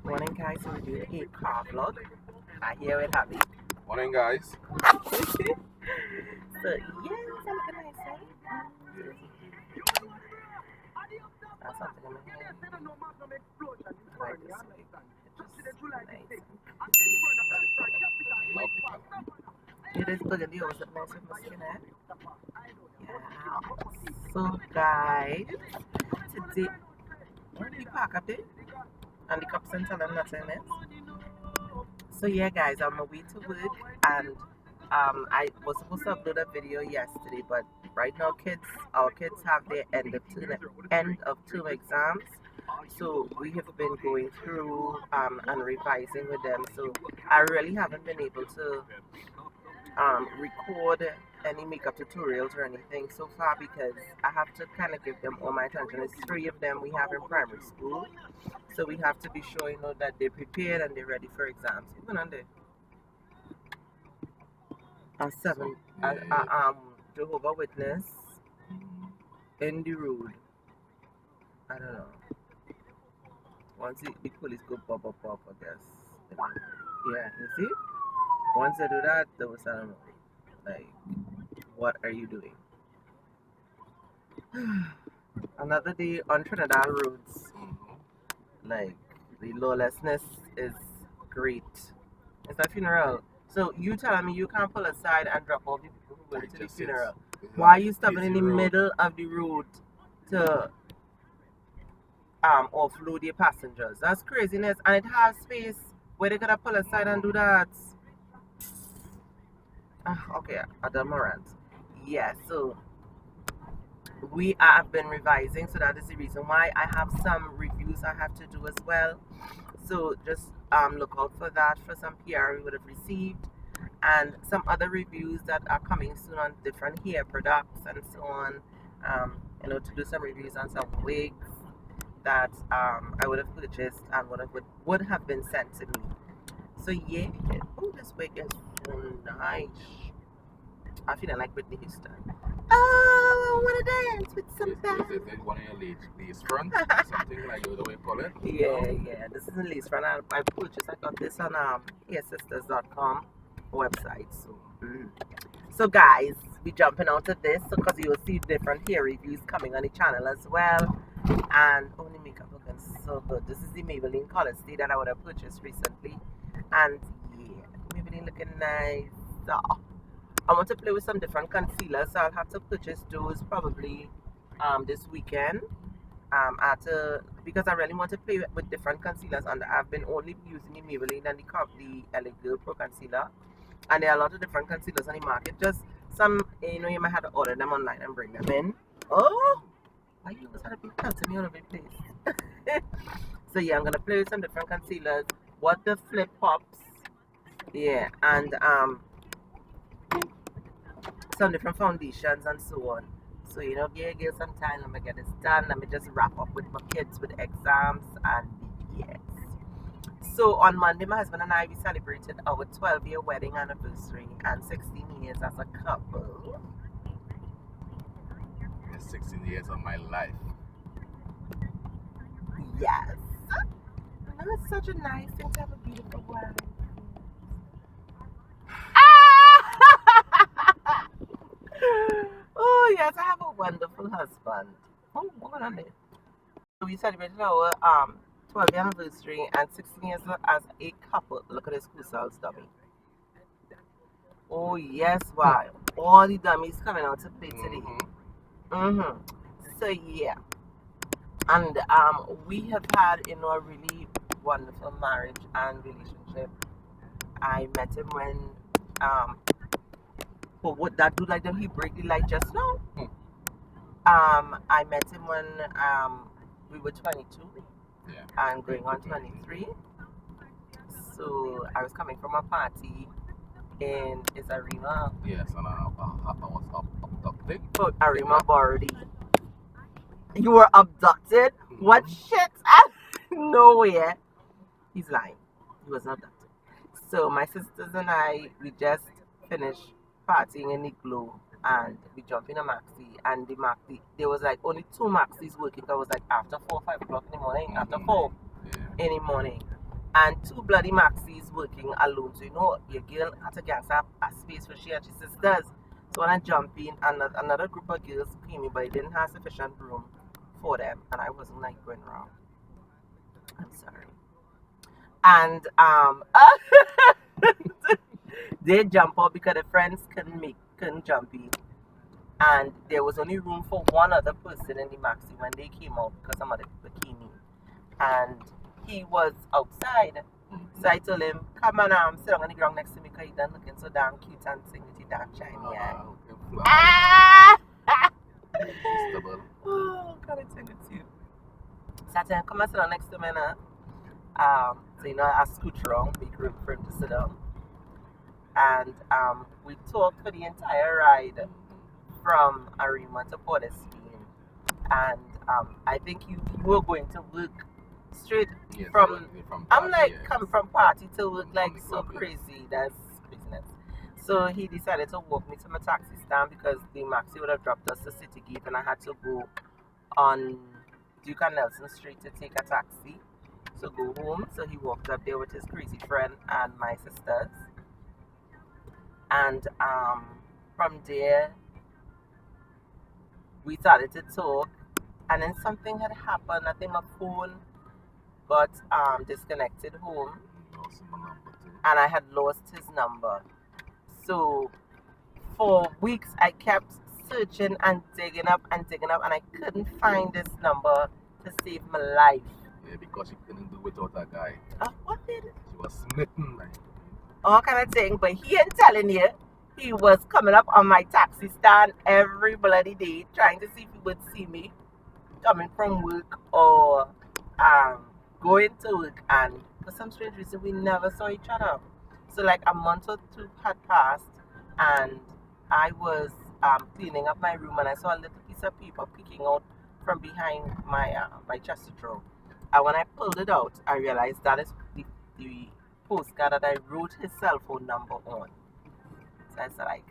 Morning guys, so we do a car vlog. I hear it happy. Morning guys. So yeah, it's looking nice, right? That's something in my hair. Like this way. It's just nice. It is burgundy, was it nice with my skin, eh? Yeah. So guys, today, we park up there and the cups and tell them nothing else. So yeah guys, I'm on my way to work and I was supposed to upload a video yesterday, but right now our kids have their end of term exams. So we have been going through and revising with them. So I really haven't been able to record any makeup tutorials or anything so far because I have to kind of give them all my attention. There's 3 of them we have in primary school. So we have to be sure, you know, that they're prepared and they're ready for exams. Even on the 7 Jehovah Witness in the road. I don't know. Once the police go pop, I guess. Yeah, you see? Once they do that, they will say, like, what are you doing? Another day on Trinidad roads. Like, the lawlessness is great. It's a funeral. So you telling me you can't pull aside and drop off the people who went to the funeral? Why are you stopping in the middle of the road to offload your passengers? That's craziness, and it has space where they could have pulled aside and do that. Okay, Adam rant. Yeah, so we have been revising, so that is the reason why I have some reviews I have to do as well. So just look out for that, for some PR we would have received, and some other reviews that are coming soon on different hair products and so on. You know, to do some reviews on some wigs that I would have purchased and would have been sent to me. So yeah, oh, this wig is so nice. I feel like Whitney Houston. Oh, I want to dance with somebody. Is it one of your lace front? Something like the way you call it? Yeah. This is a lace front. I purchased. I got this on Hairsisters.com website. So guys, we jumping out of this because you will see different hair reviews coming on the channel as well. And only makeup looking so good. This is the Maybelline Color Stay that I would have purchased recently. And yeah, Maybelline looking nice. Oh. I want to play with some different concealers, so I'll have to purchase those probably this weekend. Because I really want to play with different concealers, and I've been only using the Maybelline and the L.A. Pro concealer, and there are a lot of different concealers on the market. Just some, you know, you might have to order them online and bring them in. Oh, why you always have to be pelting me all over the place? So yeah, I'm gonna play with some different concealers. What the flip pops, yeah, and some different foundations and so on. So you know, give some time. Let me get this done. Let me just wrap up with my kids with exams and yes. So on Monday, my husband and I, we celebrated our 12-year wedding anniversary and 16 years as a couple. It's 16 years of my life. Yes. And it's such a nice thing to have a beautiful wedding. Oh yes, I have a wonderful husband. Oh, what on it? So we celebrated our 12th anniversary and 16 years as a couple. Look at this Colossal dummy. Oh yes, wow. All the dummies coming out to play today. So yeah. And we have had, you know, a really wonderful marriage and relationship. I met him when what that dude like them he break the light just now. I met him when we were 22 and going on 23. So I was coming from a party in Arima. Yes, and I was abducted. Oh, Arima Borody. You were abducted? What shit? No way. He's lying. He was not abducted. So my sisters and I, we just finished partying in the Glow and we jumped in a maxi, and the maxi, there was like only 2 maxis working. That was like after 4 or 5 o'clock in the morning, after 4 in the morning. and two bloody maxis working alone. So you know your girl had to get a space for she and her sisters. So when I jumped in, another group of girls came in, but it didn't have sufficient room for them, and I wasn't like going around. I'm sorry. And they jump out because the friends couldn't jump in, and there was only room for one other person in the maxi when they came out because some other people came in, and he was outside. So I told him, come on, sit on the ground next to me because he done looking so damn cute and sing with his damn shiny eye. Ah! Oh, God, I sing it to you. So I told him, come and sit down next to me now. So you know, I scoot around, make room for him to sit down. And we talked for the entire ride from Arima to Port of Spain. And I think you were going to work straight from I'm like come from party to work like so crazy. That's craziness. So he decided to walk me to my taxi stand because the maxi would have dropped us to City Gate and I had to go on Duke and Nelson Street to take a taxi. So go home. So he walked up there with his crazy friend and my sisters. And from there we started to talk, and then something had happened. I think my phone got disconnected home, and I had lost his number. So for weeks I kept searching and digging up, and I couldn't find this number to save my life. Yeah, because she couldn't do without that guy. What did it? She was smitten, like. All kind of thing, but he ain't telling you. He was coming up on my taxi stand every bloody day, trying to see if he would see me coming from work or going to work. And for some strange reason, we never saw each other. So like a month or two had passed, and I was cleaning up my room, and I saw a little piece of paper peeking out from behind my chest drawer. And when I pulled it out, I realized that is the postcard that I wrote his cell phone number on. So I said like,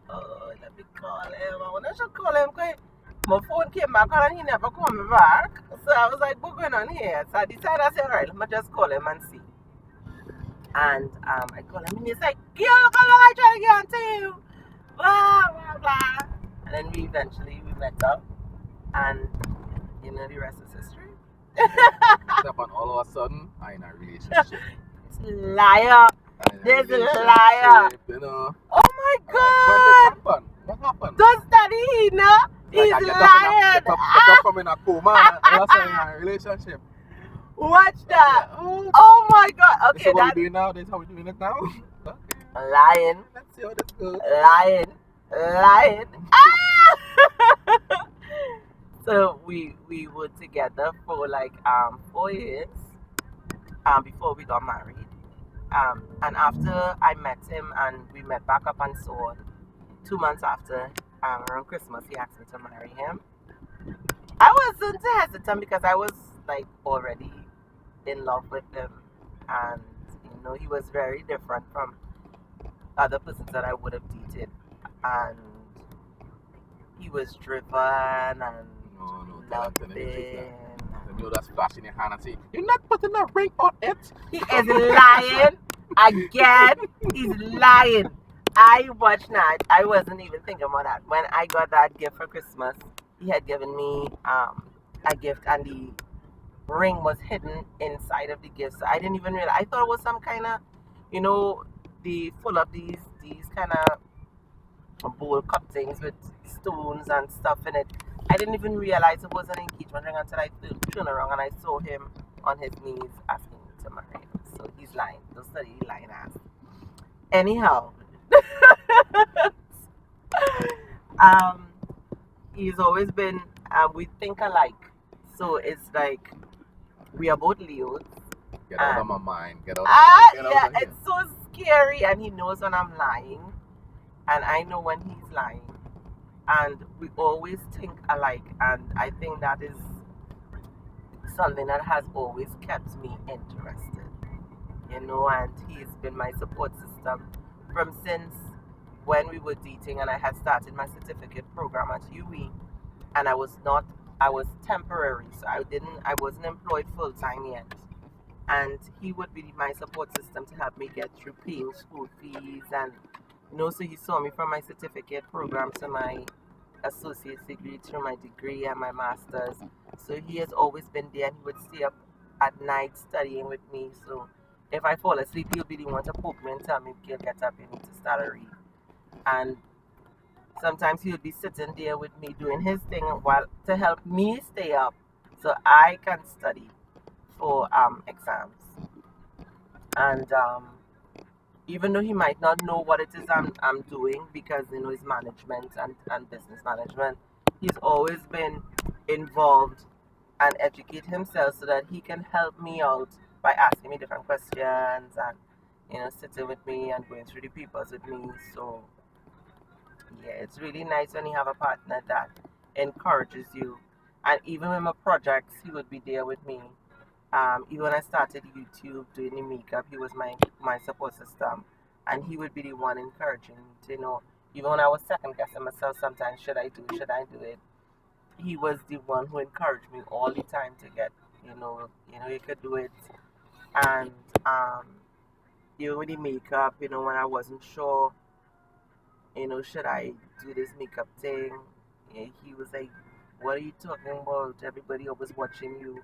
oh, let me call him. I want to call him because my phone came back on and he never called me back. So I was like, what's going on here? So I decided, I said, all right, let me just call him and see. And I called him and he's like, yo, look how long I trying to get on to you. Blah, blah, blah. And then we met up. And you know the rest is history. Except on all of a sudden, I'm in a relationship. Liar. There's a liar. You know. Oh my God. When this happened? What happened? Don't study, you know? He's lying. Get up from in a coma and also in a relationship. Watch that. Oh my God. Okay, this is what we're doing now. This is how we're doing it now. Okay. Lying. Let's see how this goes. Lying. Ah! So we were together for like 4 years before we got married. And after I met him and we met back up and so on, 2 months after, around Christmas, he asked me to marry him. I wasn't hesitant because I was like already in love with him, and you know he was very different from other persons that I would have dated, and he was driven and loving. You know that's flashing your hand and say, you're not putting a ring on it. He is lying again. He's lying. I watched that. I wasn't even thinking about that. When I got that gift for Christmas, he had given me a gift, and the ring was hidden inside of the gift. So I didn't even realize. I thought it was some kind of, you know, full of these kind of bowl cup things with stones and stuff in it. I didn't even realize it was an engagement ring until I turned around and I saw him on his knees asking me to marry him. So he's lying. Don't study lying ass. Anyhow, he's always been. We think alike. So it's like we are both Leos. Get out of my mind. Get out. Get yeah, out of it's so scary, and he knows when I'm lying, and I know when he's lying. And we always think alike, and I think that is something that has always kept me interested, you know. And he's been my support system from since when we were dating, and I had started my certificate program at UE, and I was temporary, so I wasn't employed full time yet. and he would be my support system to help me get through paying school fees. And so he saw me from my certificate program to my associate's degree, through my degree and my master's. So he has always been there, and he would stay up at night studying with me. So if I fall asleep, he'll be the one to poke me and tell me, "Gail, get up, you need to start a read." And sometimes he would be sitting there with me doing his thing while to help me stay up so I can study for exams. And even though he might not know what it is I'm doing, because it's management and business management, he's always been involved and educate himself so that he can help me out by asking me different questions and sitting with me and going through the papers with me. So yeah, it's really nice when you have a partner that encourages you. And even with my projects, he would be there with me. Even when I started YouTube doing the makeup, he was my support system, and he would be the one encouraging me to Even when I was second guessing myself, sometimes should I do it? He was the one who encouraged me all the time to get, you could do it. And even with the makeup, when I wasn't sure, should I do this makeup thing? Yeah, he was like, "What are you talking about? Everybody always watching your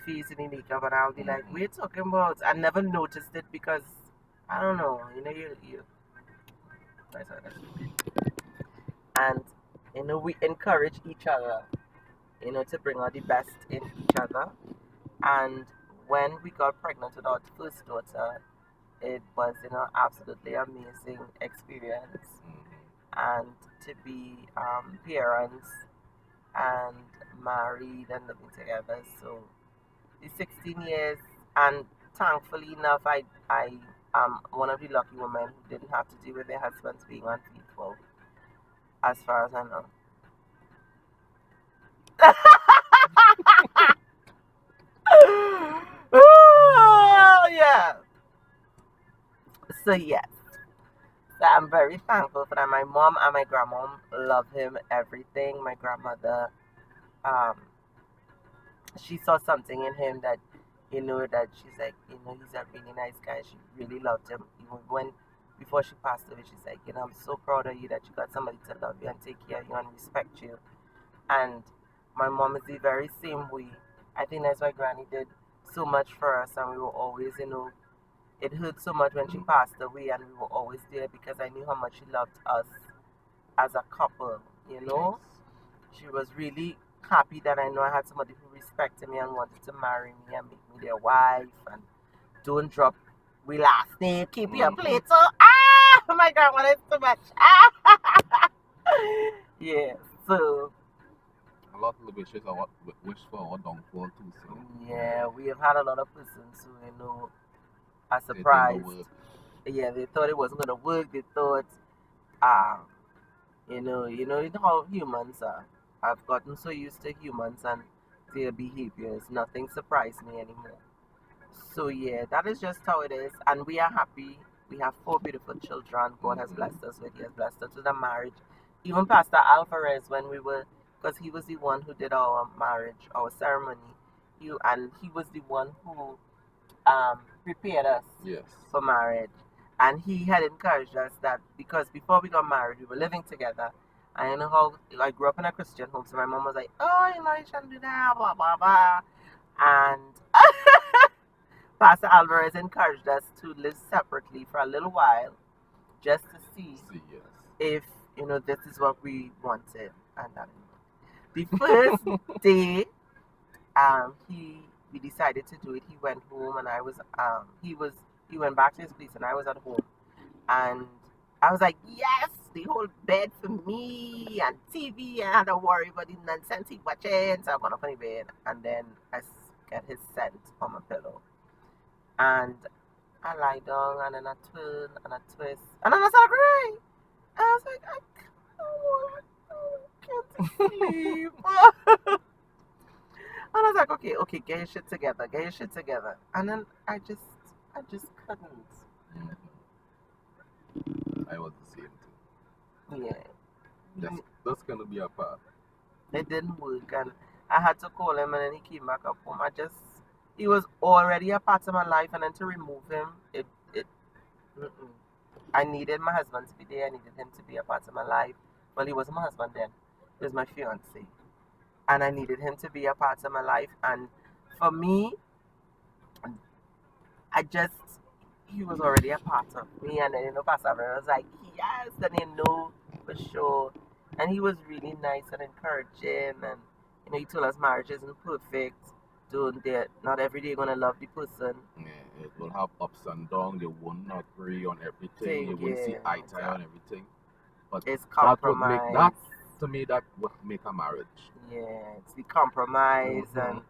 face in the makeup," and I'll be like, "What are you talking about?" I never noticed it because I don't know, that's what I mean. And we encourage each other, to bring out the best in each other. And when we got pregnant with our first daughter, it was absolutely amazing experience, and to be parents and married and living together. So the 16 years, and thankfully enough, I am one of the lucky women who didn't have to deal with their husbands being unfaithful, as far as I know. Oh, yeah. So yes, so I'm very thankful for that. My mom and my grandmom love him, everything. My grandmother, um, she saw something in him that, that she's like, he's a really nice guy. She really loved him. Even when, before she passed away, she's like, I'm so proud of you that you got somebody to love you and take care of you and respect you. And my mom is the very same way. I think that's why Granny did so much for us, and we were always, it hurt so much when she passed away, and we were always there because I knew how much she loved us as a couple, you know. She was really happy that I know I had somebody who respected me and wanted to marry me and make me their wife, and don't drop we last name, keep your plate. So oh my god, what is too much? Yeah, so A lot of the wishes are what wish for or downfall too. So yeah, we have had a lot of persons who are they think the surprised. work. Yeah, they thought it wasn't gonna work. They thought um how humans are. I've gotten so used to humans and their behaviors. Nothing surprised me anymore. So yeah, that is just how it is, and we are happy. We have 4 beautiful children. God has blessed us with. He has blessed us with a marriage. Even Pastor Alvarez, when we were, because he was the one who did our marriage, our ceremony. He was the one who prepared us Yes. for marriage. And he had encouraged us that because before we got married, we were living together. And how I grew up in a Christian home, so my mom was like, "Oh, you shouldn't do that, blah, blah, blah." And Pastor Alvarez encouraged us to live separately for a little while just to see Yes. if, this is what we wanted. And the first day we decided to do it. He went home, and I was he went back to his place, and I was at home, and I was like, yes, the whole bed for me and TV, and I don't worry about the nonsense he watching. So I got up on the bed, and then get his scent on my pillow, and I lie down, and then I turn and I twist, and then I start crying. And I was like, I can't sleep. And I was like, okay, okay, get your shit together, get your shit together. And then I just couldn't. I was the same too. Yeah. That's gonna be a part. It didn't work, and I had to call him, and then he came back up home. he was already a part of my life, and then to remove him, it mm-mm. I needed my husband to be there. I needed him to be a part of my life. Well, he wasn't my husband then. He was my fiance. And I needed him to be a part of my life. And for me, he was already a part of me. And then, Pastor Abraham was like, yes, and for sure. And he was really nice and encouraging. And, he told us marriage isn't perfect. Not every day you're going to love the person. Yeah, it will have ups and downs. You will not agree on everything. You won't see eye to eye on everything. But it's compromise. That would make a marriage. Yeah, it's the compromise, and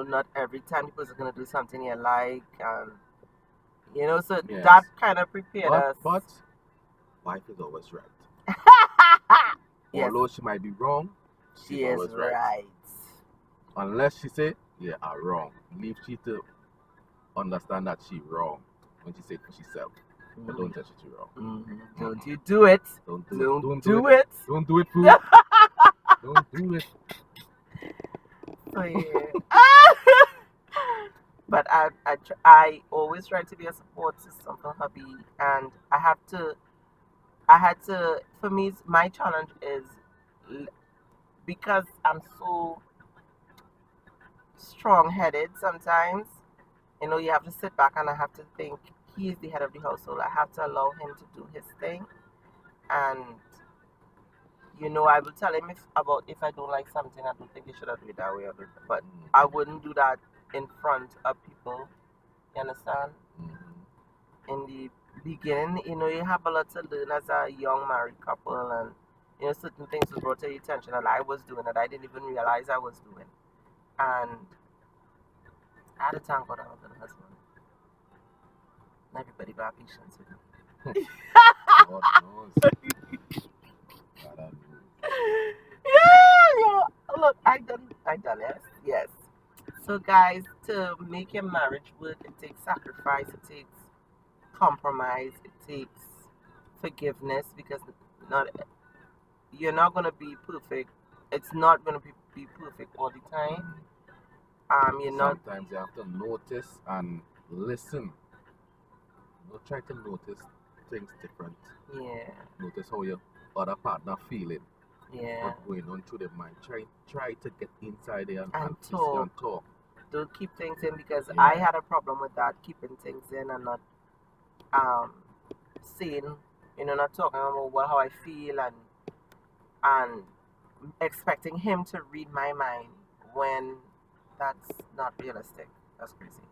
not every time the person's gonna do something you like, and so that kind of prepared us. But wife is always right. Yes. Although she might be wrong, she is right. Unless she say, yeah, I'm wrong. Leave she to understand that she wrong when she say for herself. But don't tell she wrong. Don't you do it. Don't do it. Don't do it, fool. Don't do it. So yeah. But I always try to be a support system for hubby, and I had to, for me, my challenge is, because I'm so strong-headed sometimes, you have to sit back and I have to think, he is the head of the household. I have to allow him to do his thing. And, I will tell him if I don't like something, I don't think he should have do it that way. But I wouldn't do that in front of people. You understand? In the beginning, you have a lot to learn as a young married couple, and certain things was brought to your attention that I was doing that I didn't even realize I was doing. And I had to thank God I was a husband. Everybody got patience with me. God knows. Yeah, look, I done it. Yes. So guys, to make your marriage work, it takes sacrifice, it takes compromise, it takes forgiveness, because you're not gonna be perfect. It's not gonna be perfect all the time. Sometimes you have to notice and listen. Don't try to notice things different. Yeah. Notice how your other partner feeling. Yeah. What's going on through their mind. Try to get inside there and talk. Don't keep things in, because I had a problem with that, keeping things in and not saying, not talking about how I feel, and expecting him to read my mind when that's not realistic. That's crazy.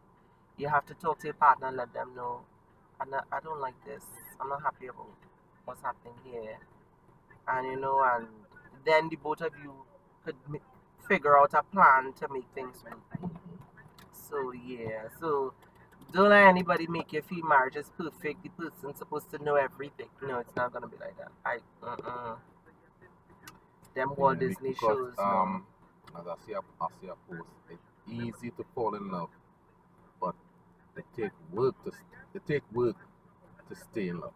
You have to talk to your partner and let them know, I don't like this. I'm not happy about what's happening here. And and then the both of you could figure out a plan to make things work. So yeah, so don't let anybody make you feel marriage is perfect. The person's supposed to know everything. No, it's not gonna be like that. Them Walt Disney shows. As I see a post, it's easy to fall in love, but it takes work to stay in love.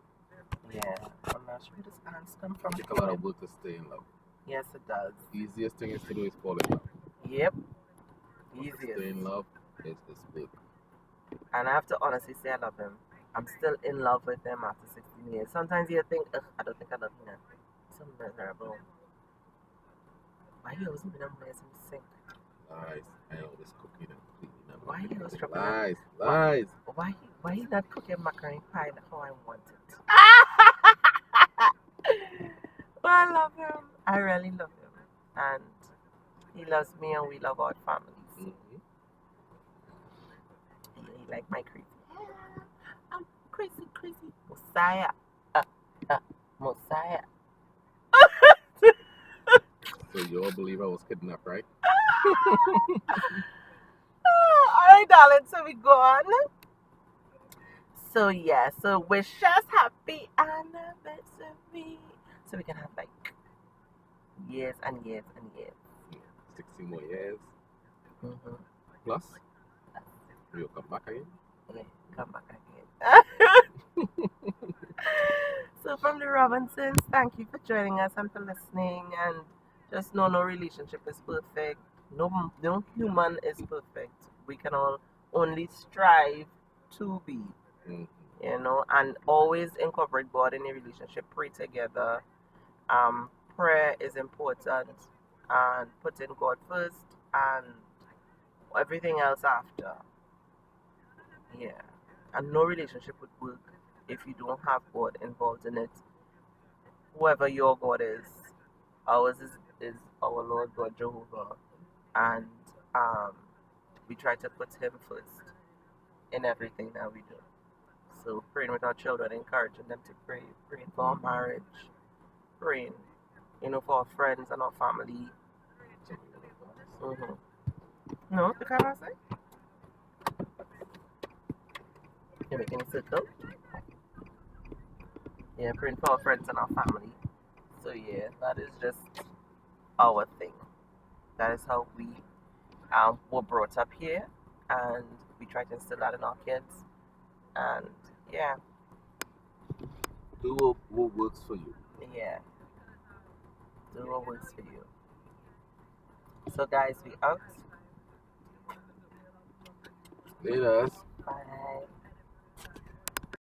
Yeah, I'm not sure where this ants come from. It takes a lot of work to stay in love. Yes, it does. The easiest thing is to do is fall in love. Yep. Easiest. To stay in love is work. And I have to honestly say I love him. I'm still in love with him after 16 years. Sometimes you think, I don't think I love him. So miserable. Why you always been away in the sink? Lies. I always cooking and cleaning. Why you always dropping lies? Why you not cooking macaroni pie how I want it? Well, I love him. I really love him. And he loves me, and we love our families. He like my crazy. I'm crazy. Messiah. Messiah. So you all believe I was kidnapped, right? Alright, darling, so we go on. So yeah, so wish us happy anniversary. So we can have like years and years and years. 16 more years. Plus, you'll come back again? Yeah, come back again. So from the Robinsons, thank you for joining us and for listening. And just know no relationship is perfect. No human is perfect. we can all only strive to be, you know, and always incorporate God in a relationship. Pray together. Prayer is important, and putting God first and everything else after. Yeah. And no relationship would work if you don't have God involved in it. Whoever your God is, ours is our Lord God Jehovah. And um, we try to put Him first in everything that we do. So praying with our children, encouraging them to pray, praying for our marriage, praying, you know, for our friends and our family. No, the camera say? You're making a circle? Yeah, praying for our friends and our family. So yeah, that is just our thing. That is how we were brought up here, and we try to instill that in our kids. And yeah, Do what works for you. yeah, do what works for you. So guys, we out. Laters.